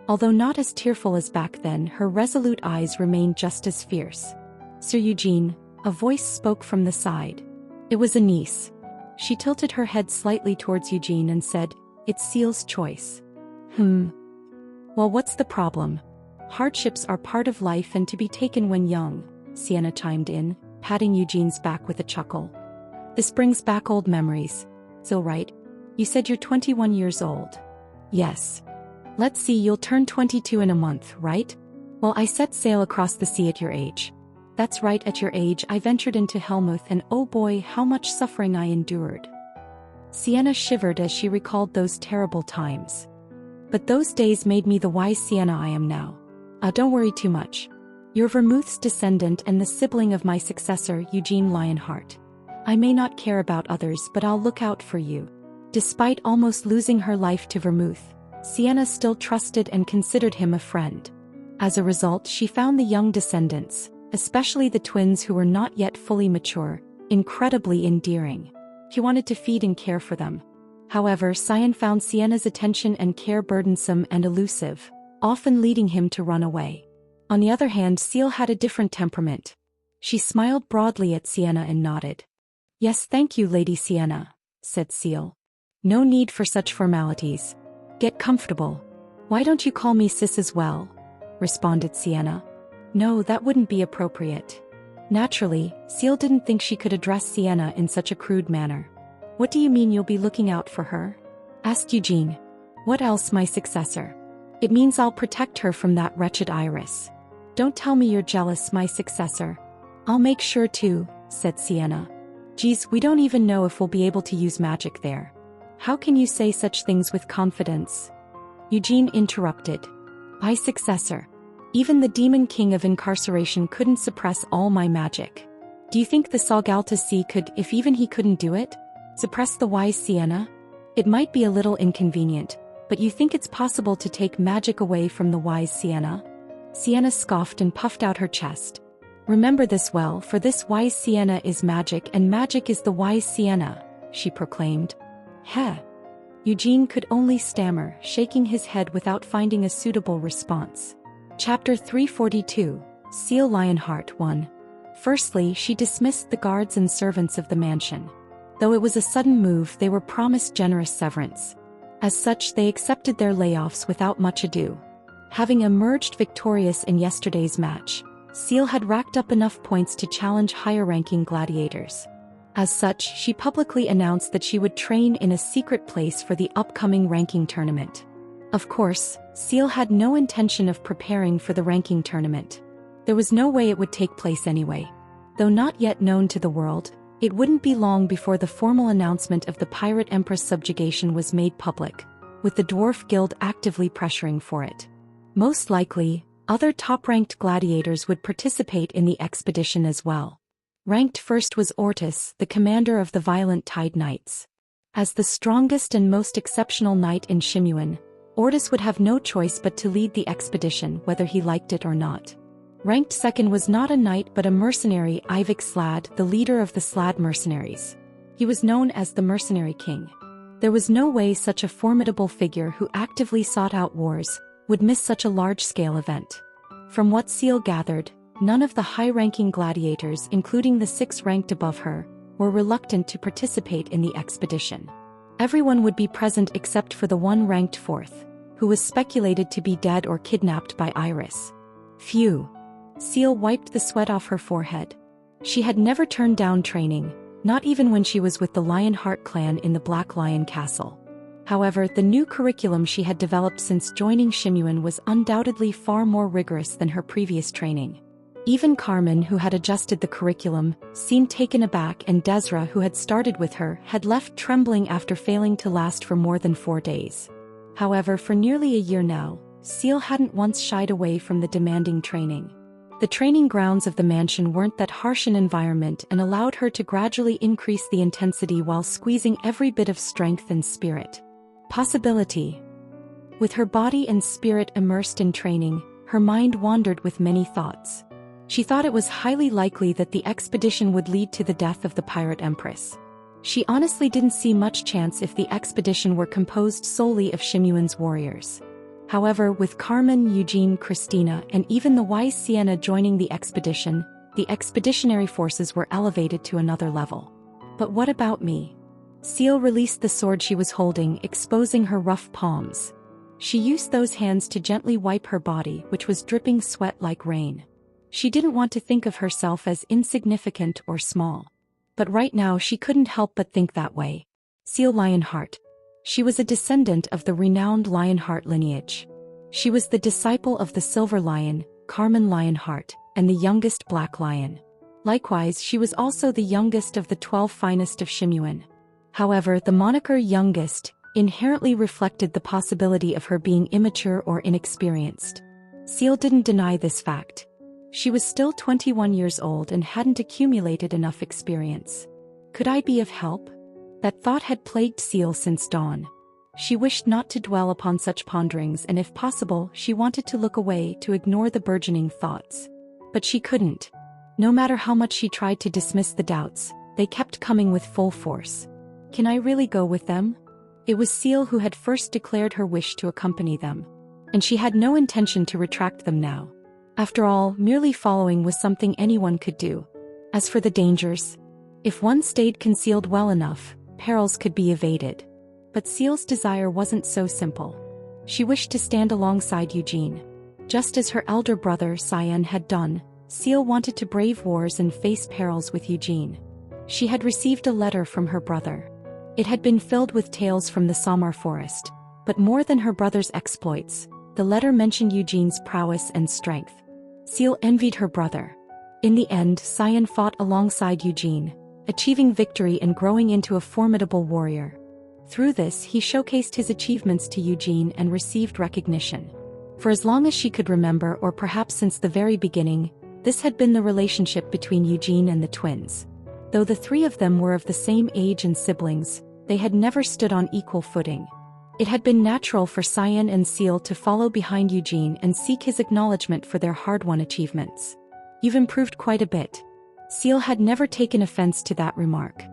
Although not as tearful as back then, her resolute eyes remained just as fierce. Sir Eugene, a voice spoke from the side. It was Anise. She tilted her head slightly towards Eugene and said, It's Seal's choice. Well, what's the problem? Hardships are part of life and to be taken when young, Sienna chimed in, patting Eugene's back with a chuckle. This brings back old memories. So right? You said you're 21 years old. Yes. Let's see, you'll turn 22 in a month, right? Well, I set sail across the sea at your age. That's right, at your age I ventured into Helmuth and oh boy, how much suffering I endured. Sienna shivered as she recalled those terrible times. But those days made me the wise Sienna I am now. Don't worry too much. You're Vermouth's descendant and the sibling of my successor, Eugene Lionheart. I may not care about others, but I'll look out for you. Despite almost losing her life to Vermouth, Sienna still trusted and considered him a friend. As a result, she found the young descendants, especially the twins who were not yet fully mature, incredibly endearing. He wanted to feed and care for them. However, Cyan found Sienna's attention and care burdensome and elusive, often leading him to run away. On the other hand, Seal had a different temperament. She smiled broadly at Sienna and nodded. Yes, thank you, Lady Sienna, said Seal. No need for such formalities. Get comfortable. Why don't you call me sis as well? Responded Sienna. No, that wouldn't be appropriate. Naturally, Seal didn't think she could address Sienna in such a crude manner. What do you mean you'll be looking out for her? Asked Eugene. What else, my successor? It means I'll protect her from that wretched Iris. Don't tell me you're jealous, my successor. I'll make sure to, said Sienna. Geez, we don't even know if we'll be able to use magic there. How can you say such things with confidence? Eugene interrupted. My successor. Even the Demon King of Incarceration couldn't suppress all my magic. Do you think the Salgalta Sea could, if even he couldn't do it, suppress the wise Sienna? It might be a little inconvenient, But you think it's possible to take magic away from the wise Sienna? Sienna scoffed and puffed out her chest. Remember this well, for this wise Sienna is magic and magic is the wise Sienna, she proclaimed. Heh. Eugene could only stammer, shaking his head without finding a suitable response. Chapter 342, Seal Lionheart 1. Firstly, she dismissed the guards and servants of the mansion. Though it was a sudden move, they were promised generous severance. As such, they accepted their layoffs without much ado. Having emerged victorious in yesterday's match, Seal had racked up enough points to challenge higher-ranking gladiators. As such, she publicly announced that she would train in a secret place for the upcoming ranking tournament. Of course, Seal had no intention of preparing for the ranking tournament. There was no way it would take place anyway. Though not yet known to the world, it wouldn't be long before the formal announcement of the Pirate Empress subjugation was made public, with the Dwarf Guild actively pressuring for it. Most likely, other top-ranked gladiators would participate in the expedition as well. Ranked first was Ortis, the commander of the Violent Tide Knights. As the strongest and most exceptional knight in Shimuan, Ortis would have no choice but to lead the expedition whether he liked it or not. Ranked second was not a knight but a mercenary, Ivik Slad, the leader of the Slad mercenaries. He was known as the Mercenary King. There was no way such a formidable figure who actively sought out wars would miss such a large-scale event. From what Seal gathered, none of the high-ranking gladiators, including the 6 ranked above her, were reluctant to participate in the expedition. Everyone would be present except for the one ranked 4th, who was speculated to be dead or kidnapped by Iris. Phew. Seal wiped the sweat off her forehead. She had never turned down training, not even when she was with the Lionheart clan in the Black Lion Castle. However, the new curriculum she had developed since joining Shimuan was undoubtedly far more rigorous than her previous training. Even Carmen, who had adjusted the curriculum, seemed taken aback, and Desra, who had started with her, had left trembling after failing to last for more than 4 days. However, for nearly a year now, Seal hadn't once shied away from the demanding training. The training grounds of the mansion weren't that harsh an environment and allowed her to gradually increase the intensity while squeezing every bit of strength and spirit. Possibility. With her body and spirit immersed in training, her mind wandered with many thoughts. She thought it was highly likely that the expedition would lead to the death of the Pirate Empress. She honestly didn't see much chance if the expedition were composed solely of Shimuan's warriors. However, with Carmen, Eugene, Christina, and even the wise Sienna joining the expeditionary forces were elevated to another level. But what about me? Seal released the sword she was holding, exposing her rough palms. She used those hands to gently wipe her body, which was dripping sweat like rain. She didn't want to think of herself as insignificant or small. But right now she couldn't help but think that way. Seal Lionheart. She was a descendant of the renowned Lionheart lineage. She was the disciple of the Silver Lion, Carmen Lionheart, and the youngest Black Lion. Likewise, she was also the youngest of the 12 finest of Shimuan. However, the moniker youngest inherently reflected the possibility of her being immature or inexperienced. Seal didn't deny this fact. She was still 21 years old and hadn't accumulated enough experience. Could I be of help? That thought had plagued Seal since dawn. She wished not to dwell upon such ponderings, and if possible, she wanted to look away to ignore the burgeoning thoughts. But she couldn't. No matter how much she tried to dismiss the doubts, they kept coming with full force. Can I really go with them? It was Seal who had first declared her wish to accompany them, and she had no intention to retract them now. After all, merely following was something anyone could do. As for the dangers, if one stayed concealed well enough, perils could be evaded. But Seal's desire wasn't so simple. She wished to stand alongside Eugene. Just as her elder brother Cyan had done, Seal wanted to brave wars and face perils with Eugene. She had received a letter from her brother. It had been filled with tales from the Samar forest, but more than her brother's exploits, the letter mentioned Eugene's prowess and strength. Seal envied her brother. In the end, Cyan fought alongside Eugene, achieving victory and growing into a formidable warrior. Through this, he showcased his achievements to Eugene and received recognition. For as long as she could remember, or perhaps since the very beginning, this had been the relationship between Eugene and the twins. Though the 3 of them were of the same age and siblings, they had never stood on equal footing. It had been natural for Cyan and Seal to follow behind Eugene and seek his acknowledgement for their hard-won achievements. "You've improved quite a bit." Seal had never taken offense to that remark.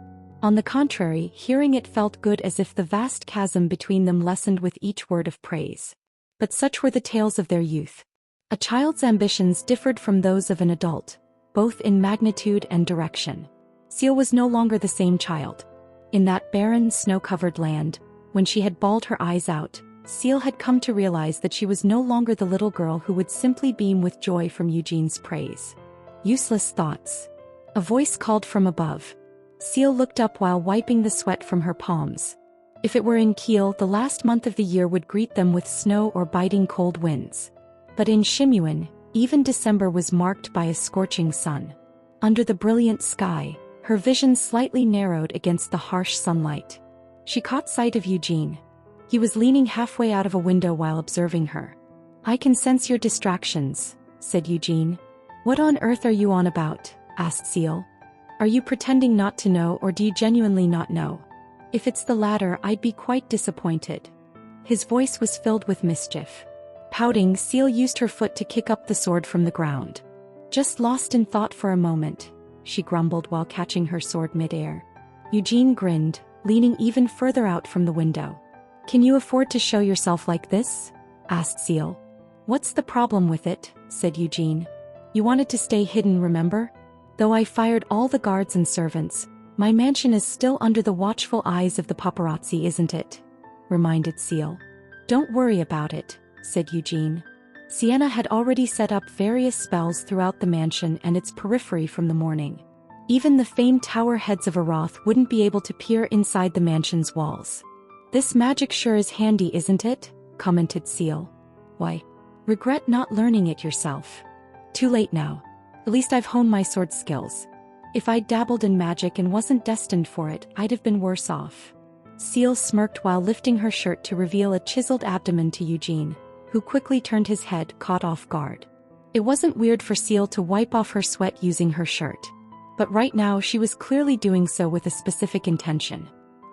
On the contrary, hearing it felt good, as if the vast chasm between them lessened with each word of praise. But such were the tales of their youth. A child's ambitions differed from those of an adult, both in magnitude and direction. Seal was no longer the same child. In that barren, snow-covered land, when she had bawled her eyes out, Seal had come to realize that she was no longer the little girl who would simply beam with joy from Eugene's praise. Useless thoughts. A voice called from above. Seal looked up while wiping the sweat from her palms. If it were in Kiel, the last month of the year would greet them with snow or biting cold winds. But in Shimuin, even December was marked by a scorching sun. Under the brilliant sky, her vision slightly narrowed against the harsh sunlight. She caught sight of Eugene. He was leaning halfway out of a window while observing her. "I can sense your distractions," said Eugene. "What on earth are you on about?" asked Seal. "Are you pretending not to know, or do you genuinely not know? If it's the latter, I'd be quite disappointed." His voice was filled with mischief. Pouting, Seal used her foot to kick up the sword from the ground. "Just lost in thought for a moment," she grumbled while catching her sword mid-air. Eugene grinned, leaning even further out from the window. "Can you afford to show yourself like this?" asked Seal. "What's the problem with it?" said Eugene. "You wanted to stay hidden, remember? Though I fired all the guards and servants, my mansion is still under the watchful eyes of the paparazzi, isn't it?" reminded Seal. "Don't worry about it," said Eugene. Sienna had already set up various spells throughout the mansion and its periphery from the morning. Even the famed tower heads of Aroth wouldn't be able to peer inside the mansion's walls. "This magic sure is handy, isn't it?" commented Seal. "Why? Regret not learning it yourself. Too late now. At least I've honed my sword skills. If I'd dabbled in magic and wasn't destined for it, I'd have been worse off." Seal smirked while lifting her shirt to reveal a chiseled abdomen to Eugene, who quickly turned his head, caught off guard. It wasn't weird for Seal to wipe off her sweat using her shirt. But right now she was clearly doing so with a specific intention.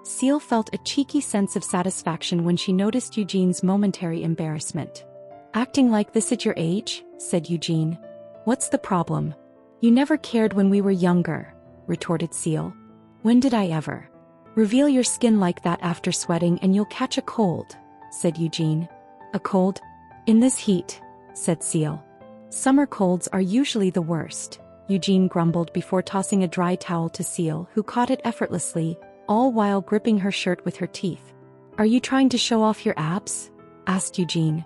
Seal felt a cheeky sense of satisfaction when she noticed Eugene's momentary embarrassment. "Acting like this at your age?" said Eugene. "What's the problem?" "You never cared when we were younger," retorted Seal. "When did I ever?" "Reveal your skin like that after sweating and you'll catch a cold," said Eugene. "A cold? In this heat?" said Seal. "Summer colds are usually the worst," Eugene grumbled before tossing a dry towel to Seal, who caught it effortlessly, all while gripping her shirt with her teeth. "Are you trying to show off your abs?" asked Eugene.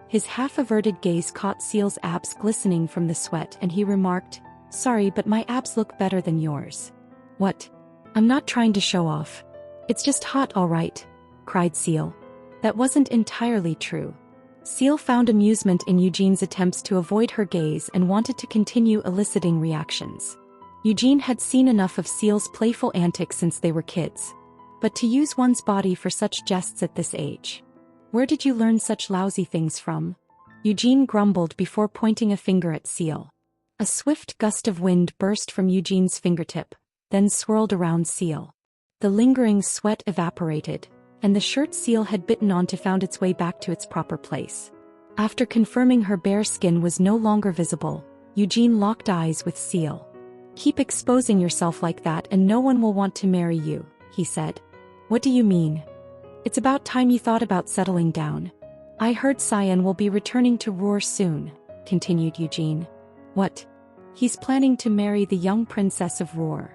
His half-averted gaze caught Seal's abs glistening from the sweat and he remarked, "Sorry, but my abs look better than yours." "What? I'm not trying to show off. It's just hot, all right," cried Seal. That wasn't entirely true. Seal found amusement in Eugene's attempts to avoid her gaze and wanted to continue eliciting reactions. Eugene had seen enough of Seal's playful antics since they were kids. But to use one's body for such jests at this age. "Where did you learn such lousy things from?" Eugene grumbled before pointing a finger at Seal. A swift gust of wind burst from Eugene's fingertip, then swirled around Seal. The lingering sweat evaporated, and the shirt Seal had bitten onto found its way back to its proper place. After confirming her bare skin was no longer visible, Eugene locked eyes with Seal. "Keep exposing yourself like that and no one will want to marry you," he said. "What do you mean?" "It's about time you thought about settling down. I heard Cyan will be returning to Roar soon," continued Eugene. "What?" "He's planning to marry the young princess of Roar."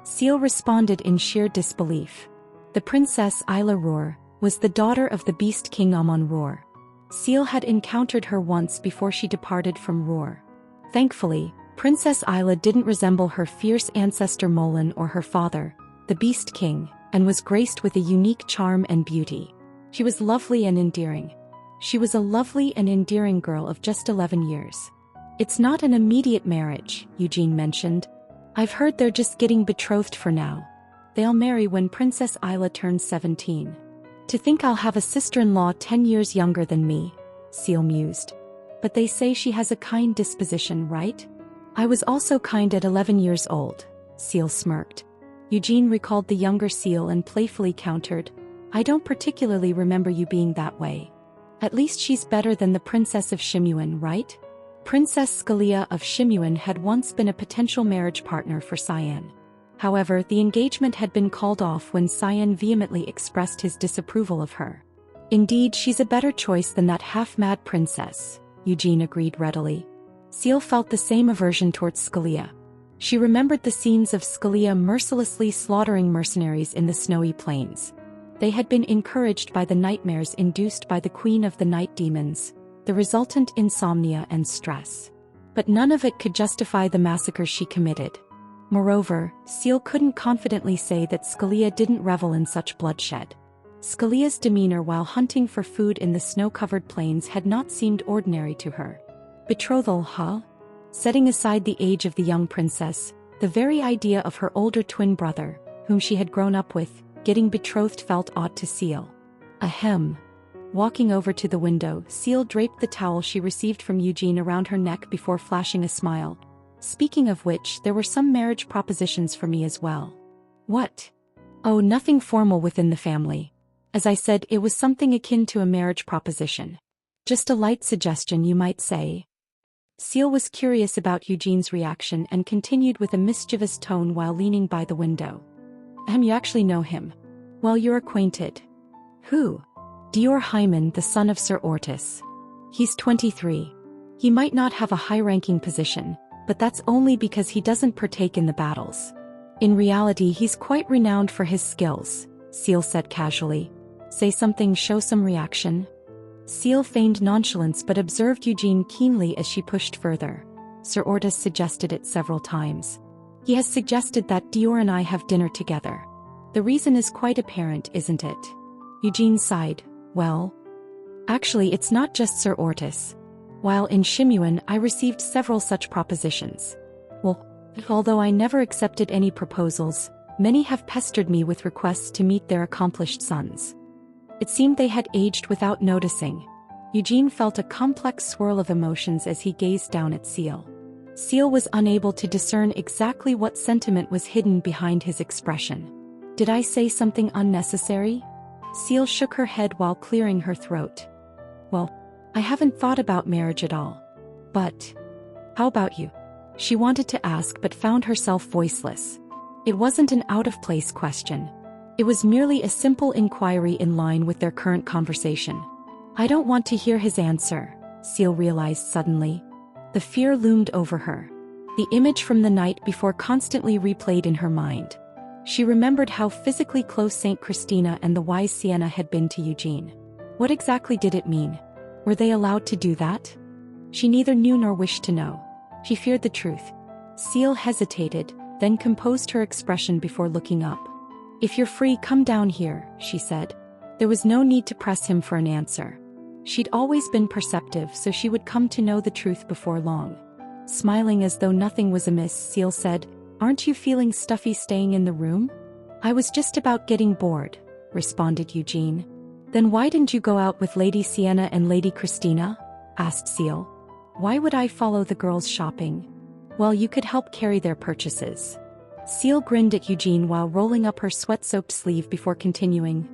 Seal responded in sheer disbelief. The Princess Isla Roar was the daughter of the Beast King Amon Roar. Seal had encountered her once before she departed from Roar. Thankfully, Princess Isla didn't resemble her fierce ancestor Molin or her father, the Beast King, and was graced with a unique charm and beauty. She was lovely and endearing. She was a lovely and endearing girl of just 11 years. "It's not an immediate marriage," Eugene mentioned. "I've heard they're just getting betrothed for now. They'll marry when Princess Isla turns 17. To think I'll have a sister-in-law 10 years younger than me," Seal mused. "But they say she has a kind disposition, right?" "I was also kind at 11 years old," Seal smirked. Eugene recalled the younger Seal and playfully countered, I don't particularly remember you being that way. At least she's better than the Princess of Shimuan, right? Princess Scalia of Shimuan had once been a potential marriage partner for Cyan. However, the engagement had been called off when Cyan vehemently expressed his disapproval of her. Indeed, she's a better choice than that half-mad princess, Eugene agreed readily. Seal felt the same aversion towards Scalia. She remembered the scenes of Scalia mercilessly slaughtering mercenaries in the snowy plains. They had been encouraged by the nightmares induced by the Queen of the Night Demons, the resultant insomnia and stress. But none of it could justify the massacres she committed. Moreover, Seal couldn't confidently say that Scalia didn't revel in such bloodshed. Scalia's demeanor while hunting for food in the snow-covered plains had not seemed ordinary to her. Betrothal, huh? Setting aside the age of the young princess, the very idea of her older twin brother, whom she had grown up with, getting betrothed felt odd to Seal. Ahem. Walking over to the window, Seal draped the towel she received from Eugene around her neck before flashing a smile. Speaking of which, there were some marriage propositions for me as well. What? Oh, nothing formal within the family. As I said, it was something akin to a marriage proposition. Just a light suggestion, you might say. Seal was curious about Eugene's reaction and continued with a mischievous tone while leaning by the window. You actually know him. Well, you're acquainted. Who? Dior Hyman, the son of Sir Ortis. He's 23. He might not have a high-ranking position, but that's only because he doesn't partake in the battles. In reality, he's quite renowned for his skills, Seal said casually. Say something, show some reaction. Seal feigned nonchalance but observed Eugene keenly as she pushed further. Sir Ortis suggested it several times. He has suggested that Dior and I have dinner together. The reason is quite apparent, isn't it? Eugene sighed. Well, actually, it's not just Sir Ortis. While in Shimuan, I received several such propositions. Well, although I never accepted any proposals, many have pestered me with requests to meet their accomplished sons. It seemed they had aged without noticing. Eugene felt a complex swirl of emotions as he gazed down at Seal. Seal was unable to discern exactly what sentiment was hidden behind his expression. Did I say something unnecessary? Seal shook her head while clearing her throat. Well, I haven't thought about marriage at all. But how about you? She wanted to ask but found herself voiceless. It wasn't an out-of-place question. It was merely a simple inquiry in line with their current conversation. I don't want to hear his answer, Seal realized suddenly. The fear loomed over her. The image from the night before constantly replayed in her mind. She remembered how physically close Saint Christina and the wise Sienna had been to Eugene. What exactly did it mean? Were they allowed to do that? She neither knew nor wished to know. She feared the truth. Seal hesitated, then composed her expression before looking up. If you're free, come down here, she said. There was no need to press him for an answer. She'd always been perceptive, so she would come to know the truth before long. Smiling as though nothing was amiss, Seal said, Aren't you feeling stuffy staying in the room? I was just about getting bored, responded Eugene. Then why didn't you go out with Lady Sienna and Lady Christina? Asked Seal. Why would I follow the girls shopping? Well, you could help carry their purchases. Seal grinned at Eugene while rolling up her sweat-soaked sleeve before continuing.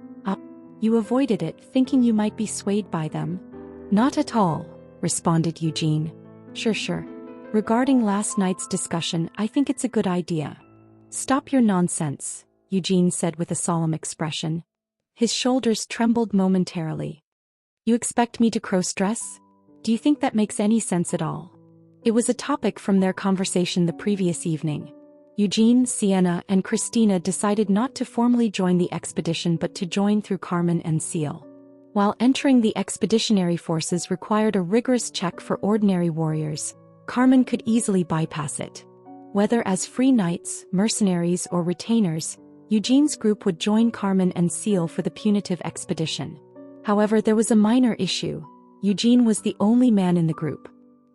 You avoided it, thinking you might be swayed by them. Not at all, responded Eugene. Sure. Regarding last night's discussion, I think it's a good idea. Stop your nonsense, Eugene said with a solemn expression. His shoulders trembled momentarily. You expect me to cross-dress? Do you think that makes any sense at all? It was a topic from their conversation the previous evening. Eugene, Sienna, and Christina decided not to formally join the expedition but to join through Carmen and Seal. While entering the expeditionary forces required a rigorous check for ordinary warriors, Carmen could easily bypass it. Whether as free knights, mercenaries, or retainers, Eugene's group would join Carmen and Seal for the punitive expedition. However, there was a minor issue. Eugene was the only man in the group.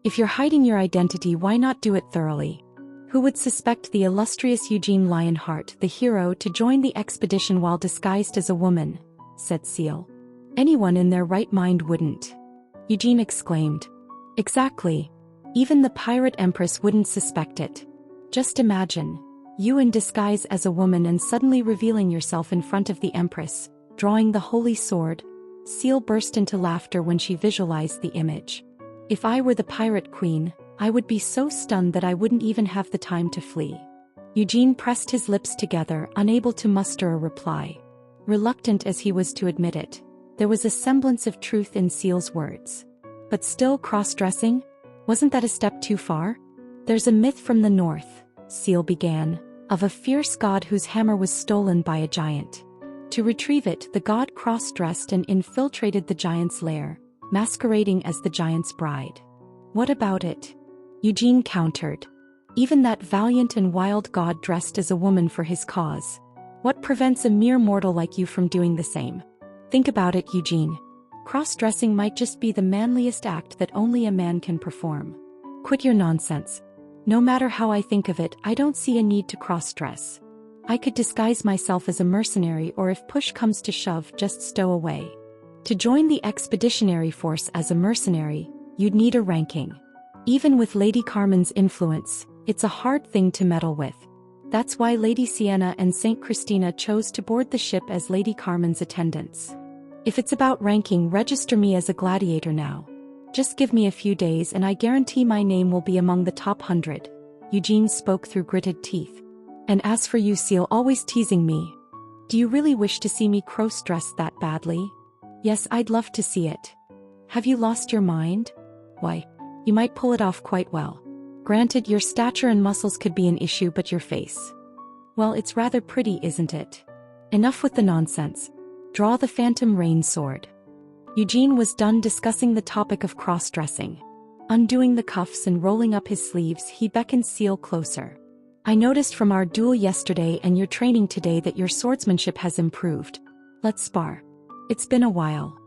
If you're hiding your identity, why not do it thoroughly? Who would suspect the illustrious Eugene Lionheart, the hero, to join the expedition while disguised as a woman? Said Seal. Anyone in their right mind wouldn't. Eugene exclaimed. Exactly. Even the pirate empress wouldn't suspect it. Just imagine, you in disguise as a woman and suddenly revealing yourself in front of the empress. drawing the holy sword. Seal burst into laughter when she visualized the image. If I were the pirate queen, I would be so stunned that I wouldn't even have the time to flee. Eugene pressed his lips together, unable to muster a reply. Reluctant as he was to admit it, there was a semblance of truth in Seal's words. But still, cross-dressing? Wasn't that a step too far? There's a myth from the north, Seal began, of a fierce god whose hammer was stolen by a giant. To retrieve it, the god cross-dressed and infiltrated the giant's lair, masquerading as the giant's bride. What about it? Eugene countered. Even that valiant and wild god dressed as a woman for his cause. What prevents a mere mortal like you from doing the same? Think about it, Eugene. Cross-dressing might just be the manliest act that only a man can perform. Quit your nonsense. No matter how I think of it, I don't see a need to cross-dress. I could disguise myself as a mercenary, or if push comes to shove, just stow away. To join the expeditionary force as a mercenary, you'd need a ranking. Even with Lady Carmen's influence, it's a hard thing to meddle with. That's why Lady Sienna and Saint Christina chose to board the ship as Lady Carmen's attendants. If it's about ranking, register me as a gladiator now. Just give me a few days and I guarantee my name will be among the top 100. Eugene spoke through gritted teeth. And as for you, Seal, always teasing me. Do you really wish to see me cross-dressed that badly? Yes, I'd love to see it. Have you lost your mind? Why, you might pull it off quite well. Granted, your stature and muscles could be an issue, but your face. Well, it's rather pretty, isn't it? Enough with the nonsense. Draw the phantom rain sword. Eugene was done discussing the topic of cross-dressing. Undoing the cuffs and rolling up his sleeves, he beckoned Seal closer. I noticed from our duel yesterday and your training today that your swordsmanship has improved. Let's spar. It's been a while.